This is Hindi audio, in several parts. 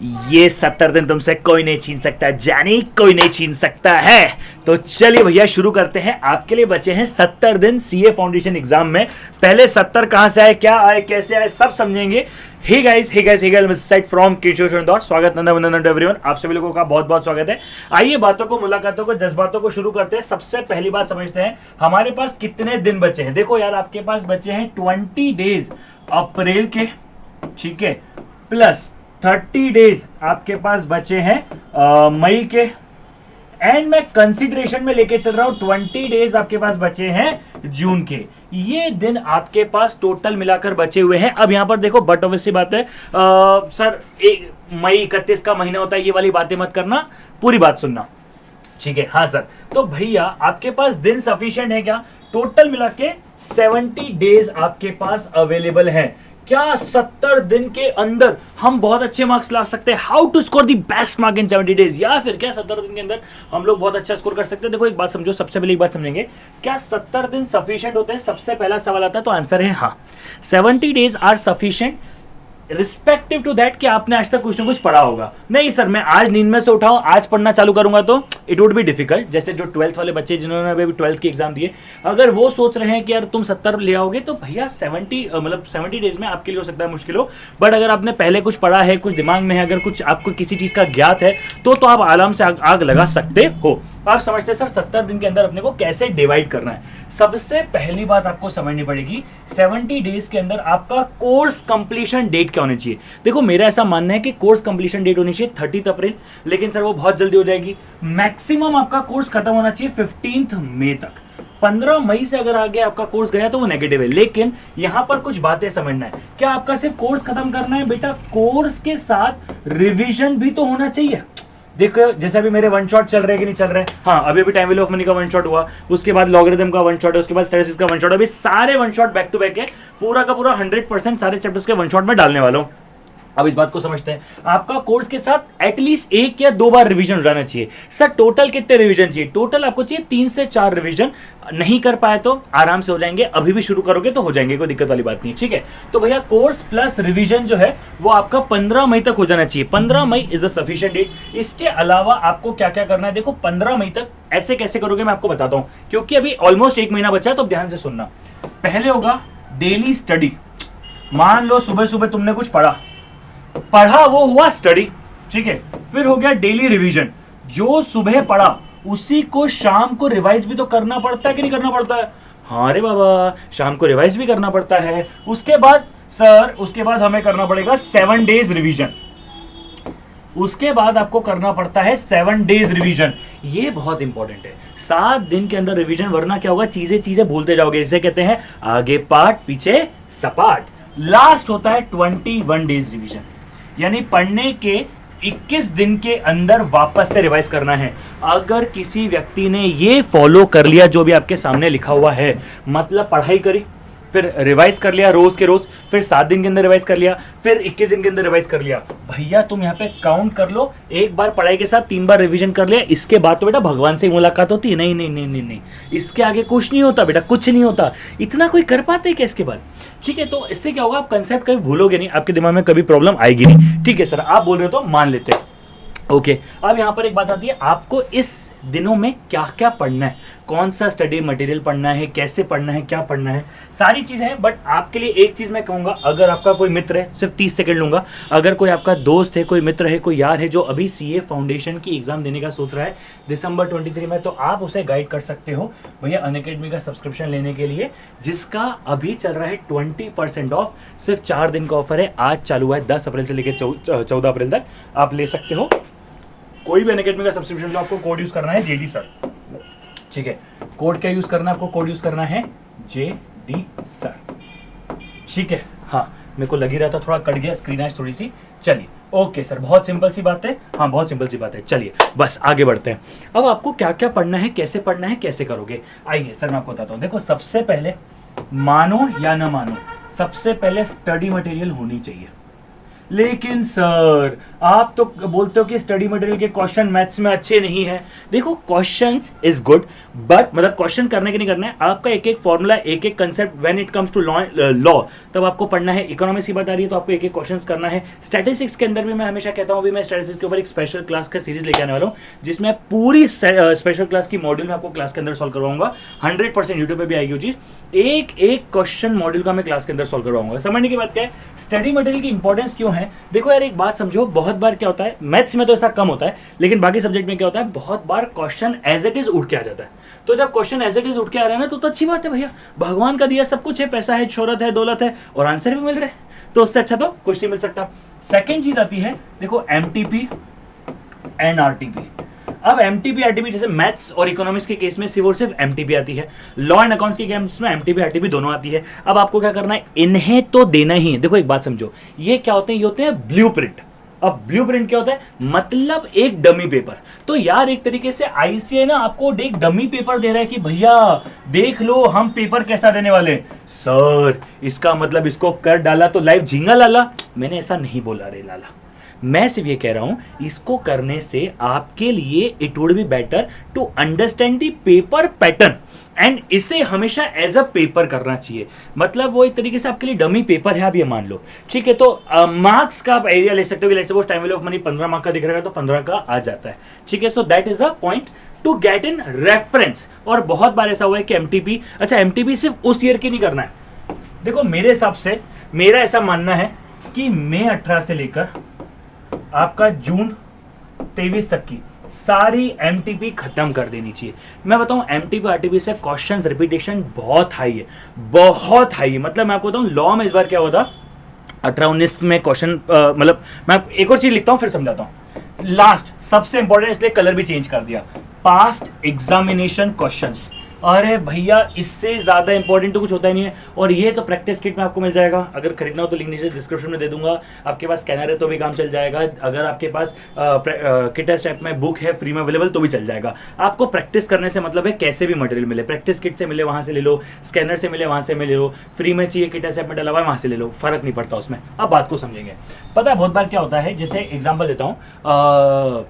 ये 70 दिन तुमसे कोई नहीं छीन सकता, जानी कोई नहीं छीन सकता है। तो चलिए भैया शुरू करते हैं। आपके लिए बचे हैं 70 दिन सीए फाउंडेशन एग्जाम में। पहले 70 कहां से आए, क्या आए, कैसे आए, सब समझेंगे। हे गाइस साइड फ्रॉम किशोर इंदौर। स्वागत नंदन टू एवरीवन, आप सभी लोगों का बहुत बहुत स्वागत है। आइए बातों को, मुलाकातों को, जज्बातों को शुरू करते हैं। सबसे पहली बात समझते हैं हमारे पास कितने दिन बचे हैं। देखो यार, आपके पास बचे हैं 20 डेज अप्रैल के, ठीक है, प्लस 30 डेज आपके पास बचे हैं मई के, एंड मैं कंसीडरेशन में लेके चल रहा हूं 20 डेज आपके पास बचे हैं जून के। ये दिन आपके पास टोटल मिलाकर बचे हुए हैं। अब यहां पर देखो, बट ऑब्वियसली बात है सर मई 31 का महीना होता है, ये वाली बातें मत करना, पूरी बात सुनना, ठीक है। हाँ सर, तो भैया आपके पास दिन सफिशिएंट है क्या? टोटल मिला के 70 डेज आपके पास अवेलेबल है। क्या 70 दिन के अंदर हम बहुत अच्छे मार्क्स ला सकते हैं? How to score the best mark in 70 days, या फिर क्या 70 दिन के अंदर हम लोग बहुत अच्छा स्कोर कर सकते हैं? देखो एक बात समझो, सबसे पहले एक बात समझेंगे, क्या 70 दिन सफिशिएंट होते हैं? सबसे पहला सवाल आता है तो आंसर है हाँ, 70 days are sufficient respective to that कि आपने आज तक कुछ ना कुछ पढ़ा होगा। नहीं सर, मैं आज नींद में से उठाऊं, आज पढ़ना चालू करूंगा तो इट वुड बी डिफिकल्ट। जैसे जो 12th वाले बच्चे जिन्होंने अभी 12th की एग्जाम दिए, अगर वो सोच रहे हैं कि यार तुम 70 ले आओगे, तो भैया 70 डेज में आपके लिए हो सकता है मुश्किल हो। बट अगर आपने पहले कुछ पढ़ा है, कुछ दिमाग में है, अगर कुछ आपको किसी चीज का ज्ञात है, तो आप आराम से आग लगा सकते हो। आप समझते हैं सर 70 दिन के अंदर अपने को कैसे डिवाइड करना है। सबसे पहली बात आपको समझनी पड़ेगी, 70 डेज के अंदर आपका कोर्स कंप्लीशन डेट क्या होनी चाहिए। देखो मेरा ऐसा मानना है कि कोर्स कंप्लीशन डेट होनी चाहिए 30 अप्रैल, लेकिन सर वो बहुत जल्दी हो जाएगी। मैक्सिमम आपका कोर्स खत्म होना चाहिए 15 मई तक। 15 मई से अगर आगे आपका कोर्स गया तो वो नेगेटिव है। लेकिन यहां पर कुछ बातें समझना है। क्या आपका सिर्फ कोर्स खत्म करना है? बेटा कोर्स के साथ रिवीजन भी तो होना चाहिए। देखो जैसे अभी मेरे वन शॉट चल रहे हैं कि नहीं चल रहे हैं। हाँ, अभी टाइम वैल्यू ऑफ मनी का वन शॉट हुआ, उसके बाद लॉगरिथम का वन शॉट है, उसके बाद स्टैटिस्टिक्स का वन शॉट है। अभी सारे one shot back to back है, पूरा का पूरा 100% सारे चैप्टर्स के वन शॉट में डालने वाला हूं। अब इस बात को समझते हैं, आपका कोर्स के साथ एटलीस्ट 1 या 2 बार रिवीजन हो जाना चाहिए। सर टोटल कितने रिवीजन चाहिए? टोटल आपको चाहिए 3 से 4 रिवीजन। नहीं कर पाए तो आराम से हो जाएंगे, अभी भी शुरू करोगे तो हो जाएंगे, कोई दिक्कत वाली बात नहीं, ठीक है। तो भैया कोर्स प्लस रिवीजन जो है वो आपका 15 मई तक हो जाना चाहिए। 15 May is the sufficient date. इसके अलावा आपको क्या क्या करना है, देखो 15 मई तक ऐसे कैसे करोगे मैं आपको बताता हूं, क्योंकि अभी ऑलमोस्ट 1 महीना बचा है, तो ध्यान से सुनना। पहले होगा डेली स्टडी। मान लो सुबह सुबह तुमने कुछ पढ़ा वो हुआ स्टडी, ठीक है। फिर हो गया डेली रिवीजन, जो सुबह पढ़ा उसी को शाम को रिवाइज भी तो करना पड़ता है कि नहीं करना पड़ता है? हाँ रे बाबा, शाम को रिवाइज भी करना पड़ता है। उसके बाद हमें करना पड़ेगा 7 डेज रिवीजन। उसके बाद आपको करना पड़ता है 7 डेज रिवीजन। ये बहुत इंपॉर्टेंट है, 7 दिन के अंदर रिवीजन, वरना क्या होगा, चीजें भूलते जाओगे। इसे कहते हैं आगे पाठ पीछे सपाट। लास्ट होता है 21 डेज रिवीजन, यानी पढ़ने के 21 दिन के अंदर वापस से रिवाइज करना है। अगर किसी व्यक्ति ने ये फॉलो कर लिया जो भी आपके सामने लिखा हुआ है, मतलब पढ़ाई करी, फिर रिवाइज कर लिया रोज के रोज, फिर 7 दिन के अंदर रिवाइज कर लिया, फिर 21 दिन के अंदर रिवाइज कर लिया, भैया तुम यहाँ पे काउंट कर लो, एक बार पढ़ाई के साथ 3 बार रिवीजन कर लिया, इसके बाद तो बेटा भगवान से मुलाकात होती है। नहीं नहीं नहीं नहीं नहीं, इसके आगे कुछ नहीं होता बेटा, कुछ नहीं होता। इतना कोई कर पाते क्या इसके बाद? ठीक है, तो इससे क्या होगा, आप कंसेप्ट कभी भूलोगे नहीं, आपके दिमाग में कभी प्रॉब्लम आएगी नहीं। ठीक है सर, आप बोल रहे हो तो मान लेते हैं। ओके, अब यहां पर एक बात आती है, आपको इस दिनों में क्या क्या पढ़ना है, कौन सा स्टडी मटेरियल पढ़ना है, कैसे पढ़ना है, क्या पढ़ना है, सारी चीजें हैं। बट आपके लिए एक चीज मैं कहूंगा, अगर आपका कोई मित्र है, सिर्फ 30 सेकंड लूंगा, अगर कोई आपका दोस्त है, कोई मित्र है, कोई यार है जो अभी सीए फाउंडेशन की एग्जाम देने का सोच रहा है दिसंबर 23 में, तो आप उसे गाइड कर सकते हो भैया अनअकैडमी का सब्सक्रिप्शन लेने के लिए, जिसका अभी चल रहा है 20% ऑफ। सिर्फ 4 दिन का ऑफर है, आज चालू है 10 अप्रैल से लेकर 14 अप्रैल तक आप ले सकते हो। कोई भी अनअकैडमी का सब्सक्रिप्शन लो, आपको कोड यूज करना है जेडी सर, ठीक है। कोड क्या यूज करना है आपको? कोड यूज करना है जेडी सर, ठीक है। हाँ, मेरे को लगी रहा था थोड़ा कट गया स्क्रीन आज थोड़ी सी। चलिए ओके सर, बहुत सिंपल सी बात है। हाँ, बहुत सिंपल सी बात है। चलिए बस आगे बढ़ते हैं। अब आपको क्या क्या पढ़ना है, कैसे पढ़ना है, कैसे करोगे, आइए सर मैं आपको बताता हूँ। देखो सबसे पहले, मानो या ना मानो, सबसे पहले स्टडी मटेरियल होनी चाहिए। लेकिन सर आप तो बोलते हो कि स्टडी मटेरियल के क्वेश्चन मैथ्स में अच्छे नहीं है। देखो क्वेश्चंस इज गुड, बट मतलब क्वेश्चन करने के नहीं करना है, आपका एक एक फॉर्मूला, एक एक concept when it comes to law तब आपको पढ़ना है। इकोनॉमिक्स की बात आ रही है तो आपको एक एक क्वेश्चन करना है। स्टैटिस्टिक्स के अंदर भी मैं हमेशा कहता हूँ, अभी मैं स्टैटिस्टिक्स के ऊपर एक स्पेशल क्लास का सीरीज लेके आने वाला हूँ, जिसमें पूरी स्पेशल क्लास की मॉड्यूल में आपको क्लास के अंदर सॉल्व करवाऊंगा। 100% यूट्यूब पे भी आएगी वो चीज। एक एक क्वेश्चन मॉड्यूल का मैं क्लास के अंदर सॉल्व करवाऊंगा। समझने की बात क्या है, स्टडी मटेरियल की इंपॉर्टेंस क्यों है। देखो यार एक बात समझो, बहुत बार क्या होता है, मैथ्स में तो ऐसा कम होता है, लेकिन बाकी सब्जेक्ट में क्या होता है, बहुत बार क्वेश्चन एज इट इज उठ के आ जाता है। तो जब क्वेश्चन एज इट इज उठ के आ रहा है ना, तो अच्छी बात है भैया, भगवान का दिया सब कुछ है, पैसा है, शोहरत है, दौलत है और आंसर भी मिल रहा है, तो उससे अच्छा तो कुछ नहीं मिल सकता। सेकेंड चीज आती है, देखो एमटीपी एंड आरटीपी। अब एमटीपी आरटीपी जैसे मैथ्स और इकोनॉमिक्स के केस में सिर्फ और सिर्फ एमटीपी आती है, लॉ एंड अकाउंट्स के केस में एमटीपी आरटीपी दोनों आती है। अब आपको क्या करना है, इन्हें तो देना ही है। देखो एक बात समझो, ये क्या होते हैं, ये होते हैं ब्लूप्रिंट। अब ब्लूप्रिंट क्या होता है, मतलब एक डमी पेपर। तो यार एक तरीके से आईसीए ना आपको एक डमी पेपर दे रहा है कि भैया देख लो हम पेपर कैसा देने वाले हैं। सर इसका मतलब इसको कर डाला तो लाइफ झींगा लाला। मैंने ऐसा नहीं बोला रे लाला, मैं सिर्फ ये कह रहा हूं, इसको करने से आपके लिए it would be better to understand the paper pattern and इसे हमेशा एज अ पेपर करना चाहिए। मतलब वो एक तरीके से आपके लिए डमी पेपर है, आप ये मान लो, ठीक है। तो मार्क्स का आप एरिया ले सकते हो कि let's suppose time value of money 15 mark का दिख रहा है तो 15 का आ जाता है, ठीक है। So that is the point to get in reference. और बहुत बार ऐसा हुआ है कि एमटीपी, अच्छा एमटीपी सिर्फ उस ईयर की नहीं करना है। देखो मेरे हिसाब से मेरा ऐसा मानना है कि मई 18 से लेकर आपका जून 23 तक की सारी एमटीपी खत्म कर देनी चाहिए। मैं बताऊं एमटीपी आरटीपी से क्वेश्चन रिपीटेशन बहुत हाई है, बहुत हाई है। मतलब मैं आपको बताऊं लॉ में इस बार क्या हुआ था, 18-19 में क्वेश्चन, मतलब मैं एक और चीज लिखता हूं फिर समझाता हूं। लास्ट सबसे इंपॉर्टेंट, इसलिए कलर भी चेंज कर दिया, पास्ट एग्जामिनेशन क्वेश्चंस। अरे भैया इससे ज्यादा इंपॉर्टेंट तो कुछ होता ही नहीं है। और ये तो प्रैक्टिस किट में आपको मिल जाएगा, अगर खरीदना हो तो लिंक नीचे डिस्क्रिप्शन में दे दूंगा। आपके पास स्कैनर है तो भी काम चल जाएगा, अगर आपके पास किट टाइप में बुक है फ्री में अवेलेबल तो भी चल जाएगा। आपको प्रैक्टिस करने से मतलब है कैसे भी मटेरियल मिले, प्रैक्टिस किट से मिले वहां से ले लो, स्कैनर से मिले वहां से ले लो, फ्री में चाहिए किट ऐप में डला हुआ है वहां से ले लो, फर्क नहीं पड़ता उसमें। अब बात को समझेंगे। पता है बहुत बार क्या होता है, जैसे एग्जाम्पल देता हूँ,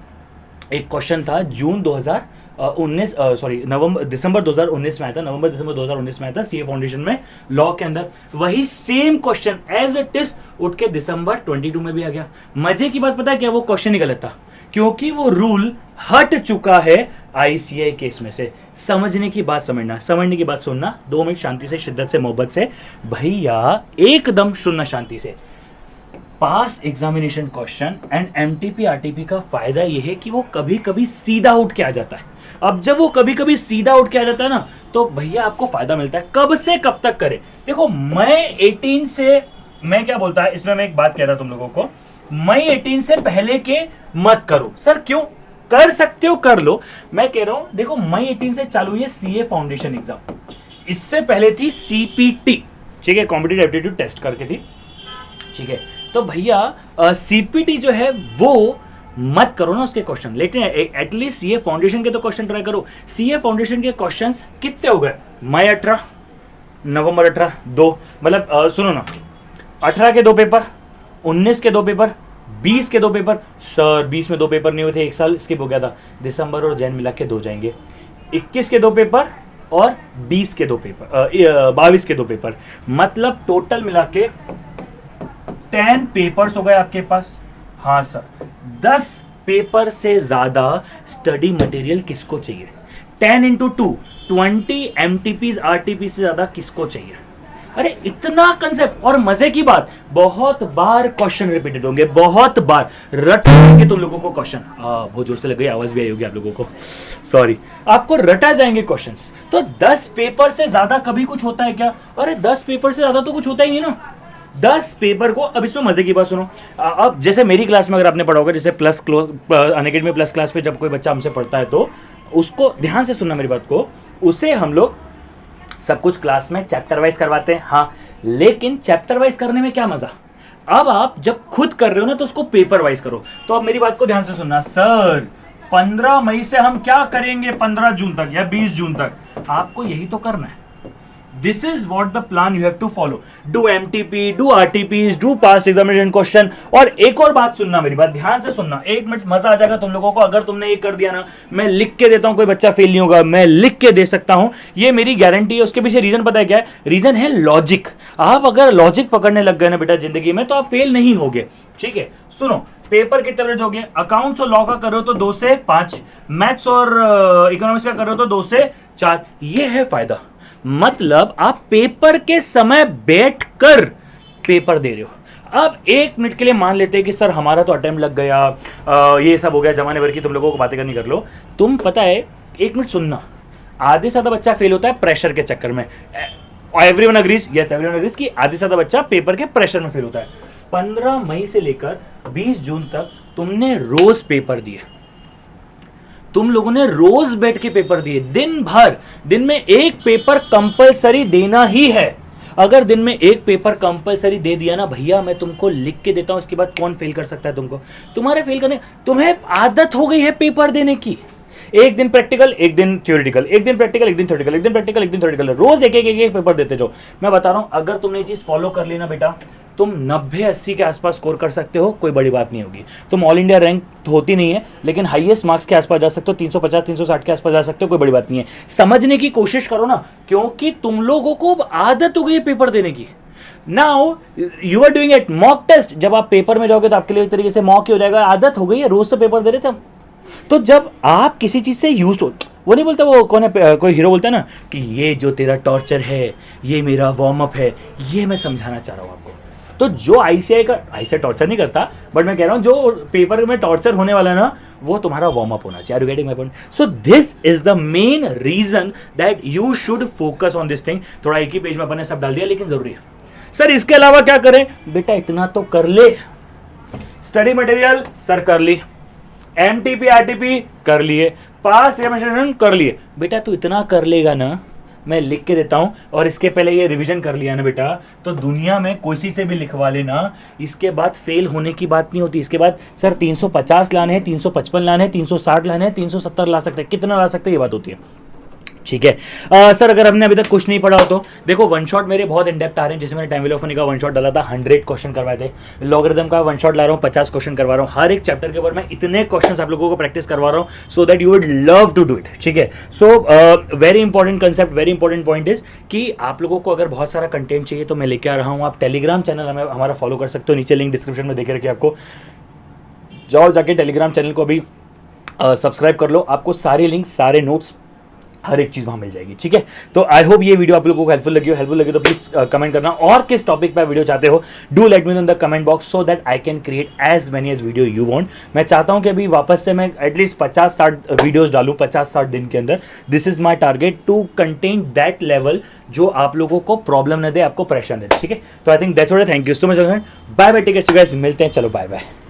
एक क्वेश्चन था जून 2019 सॉरी दिसंबर 2019 में आया था, नवंबर दिसंबर 2019 में आया था सीए फाउंडेशन में लॉ के अंदर। वही same question as it is उठ के दिसंबर 22 में भी आ गया। मजे की बात पता है क्या, वो क्वेश्चन ही गलत था क्योंकि वो रूल हट चुका है आईसीआई केस में से। समझने की बात समझना, समझने की बात सुनना, 2 मिनट शांति से, शिद्दत से, मोहब्बत से भैया, एकदम सुनना शांति से। Past examination question and MTP RTP का फायदा यह है कि वो कभी कभी सीधा उठ के आ जाता है। अब जब वो कभी कभी सीधा उठ के आ जाता है ना, तो भैया आपको फायदा मिलता है। कब से कब तक करें, देखो मई 18 से, मैं क्या बोलता है इसमें, मैं एक बात कह रहा तुम लोगों को, मई 18 से पहले के मत करो। सर क्यों, कर सकते हो कर लो। मैं कह रहा हूं देखो मई 18 से चालू हुई है सीए फाउंडेशन एग्जाम, इससे पहले थी सीपीटी, ठीक है, कॉम्पिटिटिव एप्टीट्यूड टेस्ट करके थी, ठीक है। तो भैया सीपीटी जो है वो मत करो ना उसके क्वेश्चन, लेकिन एटलीस्ट सीए फाउंडेशन के तो क्वेश्चन ट्राई करो। सीए फाउंडेशन के क्वेश्चंस कितने हो गए, मई 18, नवंबर 18, 2, मतलब सुनो ना, 18 के 2 पेपर, 19 के 2 पेपर, 20 के 2 पेपर। सर 20 में 2 पेपर नहीं हुए थे, 1 साल स्किप हो गया था, दिसंबर और जैन मिला के 2 जाएंगे। 21 के 2 पेपर और 20 के 2 पेपर, 22 के 2 पेपर, मतलब टोटल मिला के 10 पेपर्स हो गए आपके पास। हाँ सर, 10 पेपर से ज्यादा स्टडी मटेरियल किसको चाहिए, 10 into 2 20 एमटीपीज आरटीपी से ज्यादा किसको चाहिए। अरे इतना कंसेप्ट, और मजे की बात, बहुत बार क्वेश्चन रिपीटेड होंगे, बहुत बार रटेंगे तुम लोगों को क्वेश्चन। बहुत जोर से लग गई, आवाज भी आई होगी आप लोगों को, सॉरी, आपको रटा जाएंगे क्वेश्चंस। तो 10 पेपर से ज्यादा कभी कुछ होता है क्या, अरे 10 पेपर से ज्यादा तो कुछ होता ही नहीं ना। 10 पेपर को, अब इसमें मजे की बात सुनो, अब जैसे मेरी क्लास में अगर आपने पढ़ा होगा, जैसे प्लस अनअकैडमी प्लस क्लास पे जब कोई बच्चा हमसे पढ़ता है तो उसको ध्यान से सुनना मेरी बात को, उसे हम लोग सब कुछ क्लास में चैप्टर वाइज करवाते हैं, हाँ, लेकिन चैप्टर वाइज करने में क्या मजा। अब आप जब खुद कर रहे हो ना तो उसको पेपर वाइज करो। तो अब मेरी बात को ध्यान से सुनना, सर 15 मई से हम क्या करेंगे 15 जून तक या 20 जून तक, आपको यही तो करना है। This is what the plan you have to follow. Do MTP, do RTPs, do past examination question. और एक और बात सुनना, मेरी बात ध्यान से सुनना, 1 मिनट मजा आ जाएगा तुम लोगों को. अगर तुमने ये कर दिया ना, मैं लिख के देता हूं, कोई बच्चा फेल नहीं होगा, मैं लिख के दे सकता हूं, ये मेरी गारंटी है. उसके पीछे रीजन पता है क्या है? रीजन है लॉजिक. आप अगर लॉजिक पकड़ने लग गए ना बेटा जिंदगी में, तो आप फेल नहीं होगे. ठीक है, सुनो, पेपर कितने बजे दोगे? अकाउंट्स और लॉ का कर रहे हो तो 2 से 5, मैथ्स और इकोनॉमिक्स का कर रहे हो तो 2 से 4. ये है फायदा. मतलब आप पेपर के समय बैठकर पेपर दे रहे हो. अब 1 मिनट के लिए मान लेते हैं कि सर हमारा तो अटेम्प्ट लग गया, ये सब हो गया, जमाने भर की तुम लोगों को बातें करनी कर लो. तुम पता है, 1 मिनट सुनना, आधे से ज्यादा बच्चा फेल होता है प्रेशर के चक्कर में. Everyone agrees? Yes, everyone agrees कि आधे से ज्यादा बच्चा पेपर के प्रेशर में फेल होता है. 15 मई से लेकर 20 जून तक तुमने रोज पेपर दिए. तुम लोगों ने रोज बैठ के पेपर दिए, दिन भर. दिन में एक पेपर कंपलसरी देना ही है. अगर दिन में एक पेपर कंपलसरी दे दिया ना भैया, मैं तुमको लिख के देता हूं, इसके बाद कौन फेल कर सकता है तुमको? तुम्हारे फेल करने, तुम्हें आदत हो गई है पेपर देने की. एक दिन प्रैक्टिकल, एक दिन थ्योरेटिकल, एक दिन प्रैक्टिकल, एक दिन थ्योरेटिकल, एक दिन प्रैक्टिकल, एक दिन थ्योरेटिकल, रोज एक पेपर देते जाओ. मैं बता रहा हूं, अगर तुमने ये चीज फॉलो कर ली ना बेटा, तुम 90-80 के आसपास स्कोर कर सकते हो, कोई बड़ी बात नहीं होगी. तुम ऑल इंडिया रैंक होती नहीं है, लेकिन हाईएस्ट मार्क्स के आसपास जा सकते हो. 350-360 के आसपास जा सकते हो, कोई बड़ी बात नहीं है. समझने की कोशिश करो ना, क्योंकि तुम लोगों को आदत हो गई है पेपर देने की. Now you are doing it. Mock test, जब आप पेपर में जाओगे तो आपके लिए एक तरीके से मॉक ही हो जाएगा. आदत हो गई है, रोज से पेपर दे रहे थे हम. तो जब आप किसी चीज से यूज हो, वो नहीं बोलता, वो कौन है, कोई हीरो बोलता है ना कि ये जो तेरा टॉर्चर है, ये मेरा वार्म अप है. ये मैं समझाना चाह रहा हूं आपको. तो जो आईसीआई टॉर्चर नहीं करता, बट मैं कह रहा हूं जो पेपर में टॉर्चर होने वाला है ना, वो तुम्हारा वार्म अप होना चाहिए. Are you getting my point? So this is the main reason that you should focus on this thing. थोड़ा एक ही पेज में अपन ने सब डाल दिया, लेकिन जरूरी है. सर इसके अलावा क्या करें? बेटा इतना तो कर ले. स्टडी मटेरियल सर कर ली, एमटीपी आरटीपी कर लिए, पास एग्जामिनेशन कर लिए. बेटा तू इतना कर लेगा ना, मैं लिख के देता हूं, और इसके पहले ये रिवीजन कर लिया ना बेटा, तो दुनिया में कोई से भी लिखवा लेना, इसके बाद फेल होने की बात नहीं होती. इसके बाद सर 350 लाने हैं, 355 लाने हैं, 360 लाने हैं, 370 ला सकते हैं, कितना ला सकते हैं, ये बात होती है. ठीक है. सर अगर हमने अभी तक कुछ नहीं पढ़ा हो तो देखो, वन शॉट मेरे बहुत इंडेप्थ आ रहे हैं. जैसे मैंने टाइम वेल ऑफ मनी का वन शॉट डाला था, 100 क्वेश्चन करवाए थे. लॉगरिथम का वन शॉट ला रहा हूँ, 50 क्वेश्चन करवा रहा हूँ. हर एक चैप्टर के ऊपर मैं इतने क्वेश्चन आप लोगों को प्रैक्टिस करवा रहा हूँ, so that you would love to do it. ठीक है. So very important concept, very important point is कि आप लोगों को अगर बहुत सारा कंटेंट चाहिए तो मैं लेके आ रहा हूँ. आप टेलीग्राम चैनल हमारा फॉलो कर सकते हो, नीचे लिंक डिस्क्रिप्शन में देखे रखिए. आपको जाओ जाके टेलीग्राम चैनल को अभी सब्सक्राइब कर लो. आपको सारे लिंक, सारे नोट्स, हर एक चीज वहां मिल जाएगी. ठीक है. तो आई होप ये वीडियो आप लोगों को हेल्पफुल लगी तो प्लीज कमेंट करना, और किस टॉपिक पे वीडियो चाहते हो do let me in the comment box, so that I can create as many as video you want. मैं चाहता हूं कि अभी वापस से मैं एटलीस्ट 50-60 वीडियोस डालूं 50-60 दिन के अंदर. This is my target to contain that level जो आप लोगों को प्रॉब्लम न दे, आपको प्रेशर दे. ठीक है. तो I think that's what. Thank you so much. Bye bye, take care guys, मिलते हैं. चलो बाय बाय.